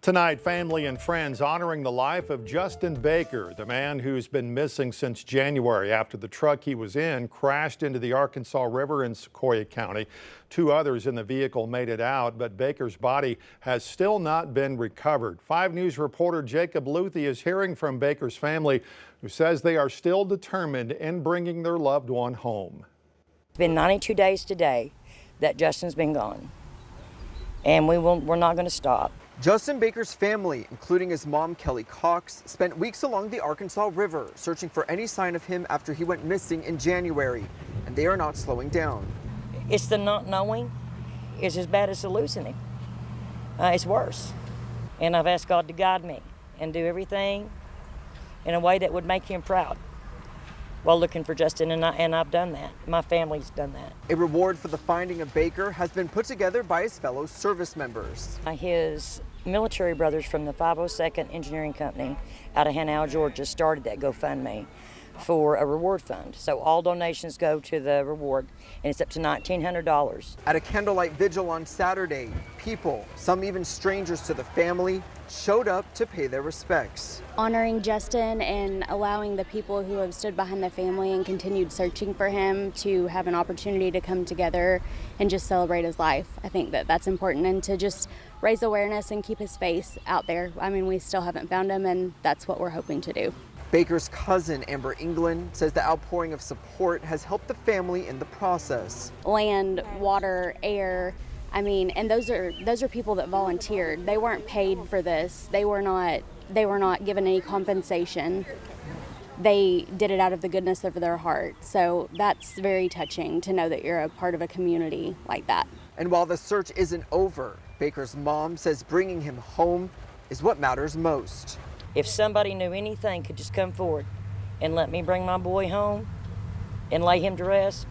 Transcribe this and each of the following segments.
Tonight, family and friends honoring the life of Justin Baker, the man who's been missing since January after the truck he was in crashed into the Arkansas River in Sequoyah County. Two others in the vehicle made it out, but Baker's body has still not been recovered. 5 News reporter Jacob Luthi is hearing from Baker's family, who says they are still determined in bringing their loved one home. It's been 92 days today that Justin's been gone, and we're not going to stop. Justin Baker's family, including his mom, Kelly Cox, spent weeks along the Arkansas River searching for any sign of him after he went missing in January, and they are not slowing down. It's the not knowing is as bad as the losing him. It's worse. And I've asked God to guide me and do everything in a way that would make him proud while looking for Justin, and I've done that. My family's done that. A reward for the finding of Baker has been put together by his fellow service members. His military brothers from the 502nd Engineering Company out of Hanow, Georgia, started that GoFundMe for a reward fund. So all donations go to the reward, and it's up to $1,900. At a candlelight vigil on Saturday, people, some even strangers to the family, showed up to pay their respects. Honoring Justin and allowing the people who have stood behind the family and continued searching for him to have an opportunity to come together and just celebrate his life. I think that that's important, and to just raise awareness and keep his face out there. I mean, we still haven't found him, and that's what we're hoping to do. Baker's cousin, Amber England, says the outpouring of support has helped the family in the process. Land, water, air, I mean, and those are people that volunteered. They weren't paid for this. They were not given any compensation. They did it out of the goodness of their heart. So that's very touching to know that you're a part of a community like that. And while the search isn't over, Baker's mom says bringing him home is what matters most. If somebody knew anything could just come forward and let me bring my boy home and lay him to rest,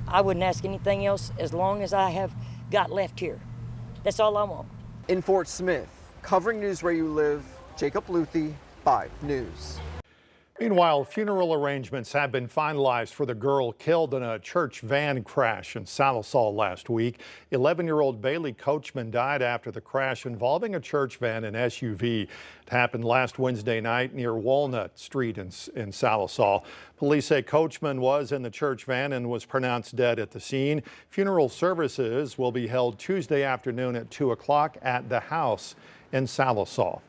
I wouldn't ask anything else as long as I have got left here. That's all I want. In Fort Smith, covering news where you live, Jacob Luthi, 5 News. Meanwhile, funeral arrangements have been finalized for the girl killed in a church van crash in Sallisaw last week. 11-year-old Bailey Coachman died after the crash involving a church van and SUV. It happened last Wednesday night near Walnut Street in Sallisaw. Police say Coachman was in the church van and was pronounced dead at the scene. Funeral services will be held Tuesday afternoon at 2 o'clock at the house in Sallisaw.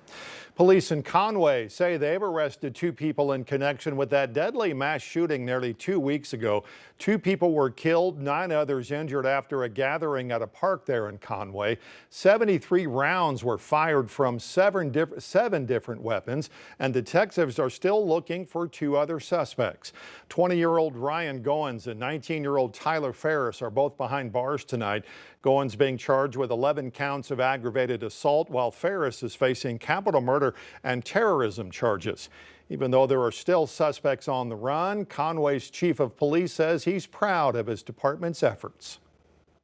Police in Conway say they've arrested 2 people in connection with that deadly mass shooting nearly 2 weeks ago. 2 people were killed, 9 others injured after a gathering at a park there in Conway. 73 rounds were fired from 7 different weapons, and detectives are still looking for 2 other suspects. 20-year-old Ryan Goins and 19-year-old Tyler Ferris are both behind bars tonight. Goins being charged with 11 counts of aggravated assault, while Ferris is facing capital murder and terrorism charges. Even though there are still suspects on the run, Conway's chief of police says he's proud of his department's efforts.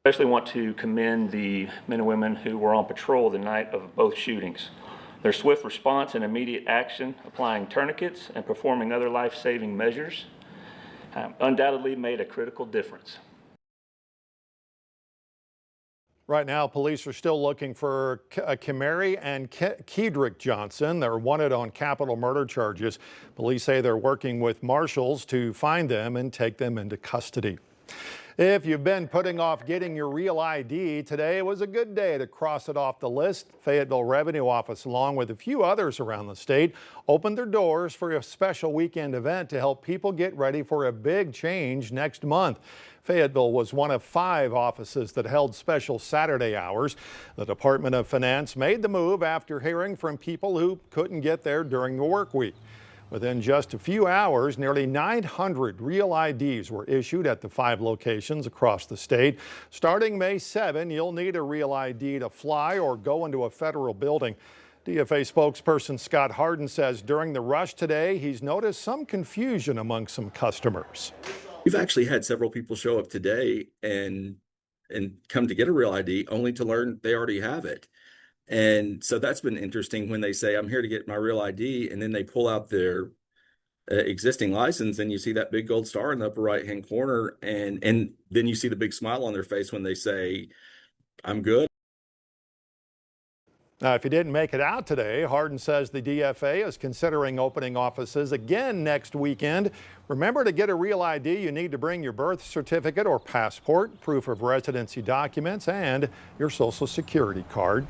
I especially want to commend the men and women who were on patrol the night of both shootings. Their swift response and immediate action, applying tourniquets and performing other life-saving measures, undoubtedly made a critical difference. Right now, police are still looking for Kimari and Kedrick Johnson. They're wanted on capital murder charges. Police say they're working with marshals to find them and take them into custody. If you've been putting off getting your real ID, today was a good day to cross it off the list. Fayetteville Revenue Office, along with a few others around the state, opened their doors for a special weekend event to help people get ready for a big change next month. Fayetteville was one of 5 offices that held special Saturday hours. The Department of Finance made the move after hearing from people who couldn't get there during the work week. Within just a few hours, nearly 900 real IDs were issued at the 5 locations across the state. Starting May 7, you'll need a real ID to fly or go into a federal building. DFA spokesperson Scott Harden says during the rush today, he's noticed some confusion among some customers. We've actually had several people show up today and come to get a real ID only to learn they already have it. And so that's been interesting when they say, I'm here to get my real ID, and then they pull out their existing license and you see that big gold star in the upper right-hand corner, and then you see the big smile on their face when they say, I'm good. Now, if you didn't make it out today, Hardin says the DFA is considering opening offices again next weekend. Remember, to get a real ID, you need to bring your birth certificate or passport, proof of residency documents, and your Social Security card.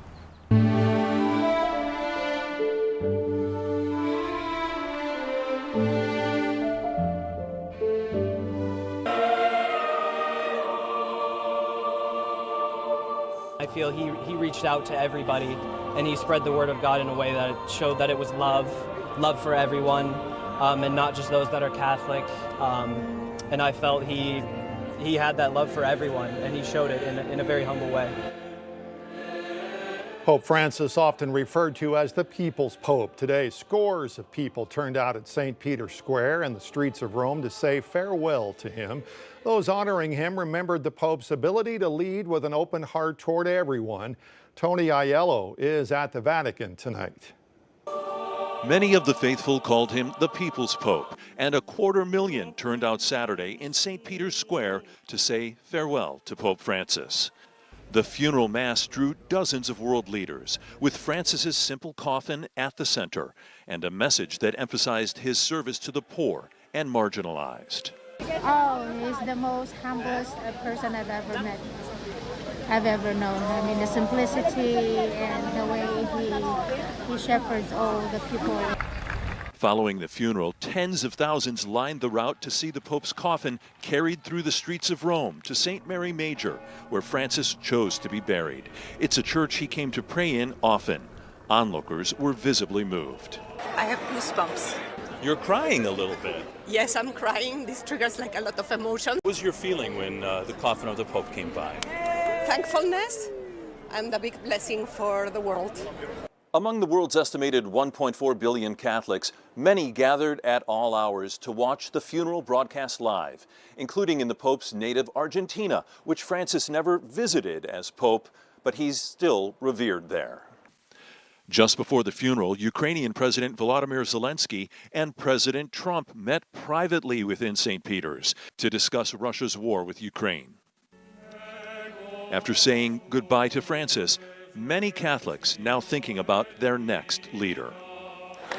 I feel he reached out to everybody, and he spread the word of God in a way that showed that it was love for everyone, and not just those that are Catholic. And I felt he had that love for everyone, and he showed it in a very humble way. Pope Francis, often referred to as the People's Pope. Today, scores of people turned out at St. Peter's Square and the streets of Rome to say farewell to him. Those honoring him remembered the Pope's ability to lead with an open heart toward everyone. Tony Aiello is at the Vatican tonight. Many of the faithful called him the People's Pope, and 250,000 turned out Saturday in St. Peter's Square to say farewell to Pope Francis. The funeral mass drew dozens of world leaders, with Francis's simple coffin at the center and a message that emphasized his service to the poor and marginalized. Oh, he's the most humblest person I've ever met, I've ever known. I mean, the simplicity and the way he shepherds all the people. Following the funeral, tens of thousands lined the route to see the Pope's coffin carried through the streets of Rome to St. Mary Major, where Francis chose to be buried. It's a church he came to pray in often. Onlookers were visibly moved. I have goosebumps. You're crying a little bit. Yes, I'm crying. This triggers like a lot of emotion. What was your feeling when the coffin of the Pope came by? Thankfulness and a big blessing for the world. Among the world's estimated 1.4 billion Catholics, many gathered at all hours to watch the funeral broadcast live, including in the Pope's native Argentina, which Francis never visited as Pope, but he's still revered there. Just before the funeral, Ukrainian President Volodymyr Zelensky and President Trump met privately within St. Peter's to discuss Russia's war with Ukraine. After saying goodbye to Francis, many Catholics now thinking about their next leader.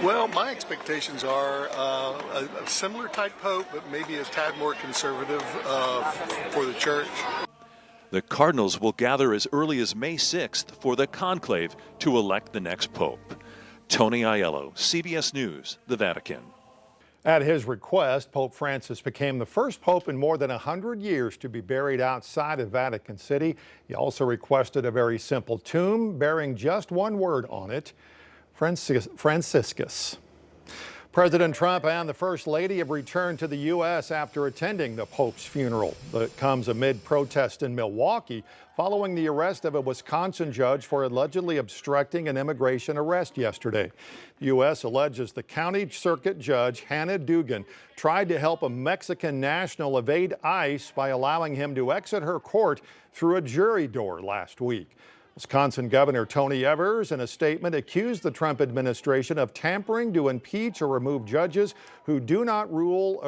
Well, my expectations are a similar type pope, but maybe a tad more conservative for the church. The cardinals will gather as early as May 6th for the conclave to elect the next pope. Tony Aiello, CBS News, the Vatican. At his request, Pope Francis became the first pope in more than 100 years to be buried outside of Vatican City. He also requested a very simple tomb bearing just one word on it, Franciscus. President Trump and the First Lady have returned to the U.S. after attending the Pope's funeral. That comes amid protest in Milwaukee following the arrest of a Wisconsin judge for allegedly obstructing an immigration arrest yesterday. The U.S. alleges the county circuit judge, Hannah Dugan, tried to help a Mexican national evade ICE by allowing him to exit her court through a jury door last week. Wisconsin Governor Tony Evers, in a statement, accused the Trump administration of tampering to impeach or remove judges who do not rule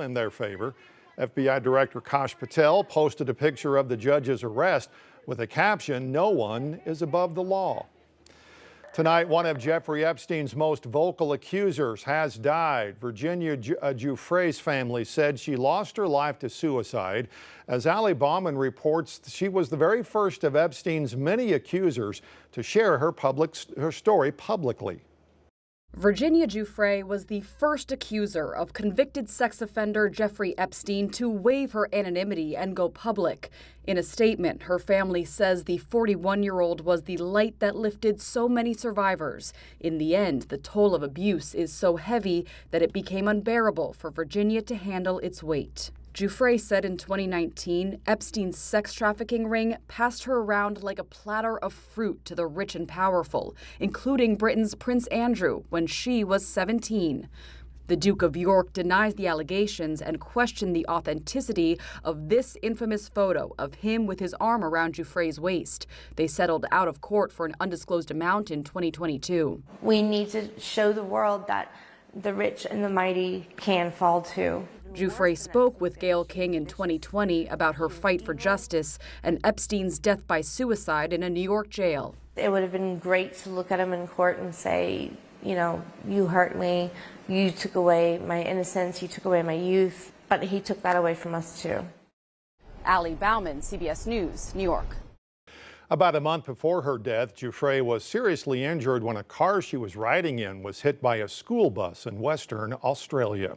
in their favor. FBI Director Kash Patel posted a picture of the judge's arrest with a caption, "No one is above the law." Tonight, one of Jeffrey Epstein's most vocal accusers has died. Virginia Giuffre's family said she lost her life to suicide. As Ali Bauman reports, she was the very first of Epstein's many accusers to share her story publicly. Virginia Giuffre was the first accuser of convicted sex offender Jeffrey Epstein to waive her anonymity and go public. In a statement, her family says the 41-year-old was the light that lifted so many survivors. In the end, the toll of abuse is so heavy that it became unbearable for Virginia to handle its weight. Giuffre said in 2019, Epstein's sex trafficking ring passed her around like a platter of fruit to the rich and powerful, including Britain's Prince Andrew when she was 17. The Duke of York denies the allegations and questioned the authenticity of this infamous photo of him with his arm around Giuffre's waist. They settled out of court for an undisclosed amount in 2022. We need to show the world that the rich and the mighty can fall too. Giuffre spoke with Gayle King in 2020 about her fight for justice and Epstein's death by suicide in a New York jail. It would have been great to look at him in court and say, you know, you hurt me, you took away my innocence, you took away my youth, but he took that away from us too. Allie Bauman, CBS News, New York. About a month before her death, Giuffre was seriously injured when a car she was riding in was hit by a school bus in Western Australia.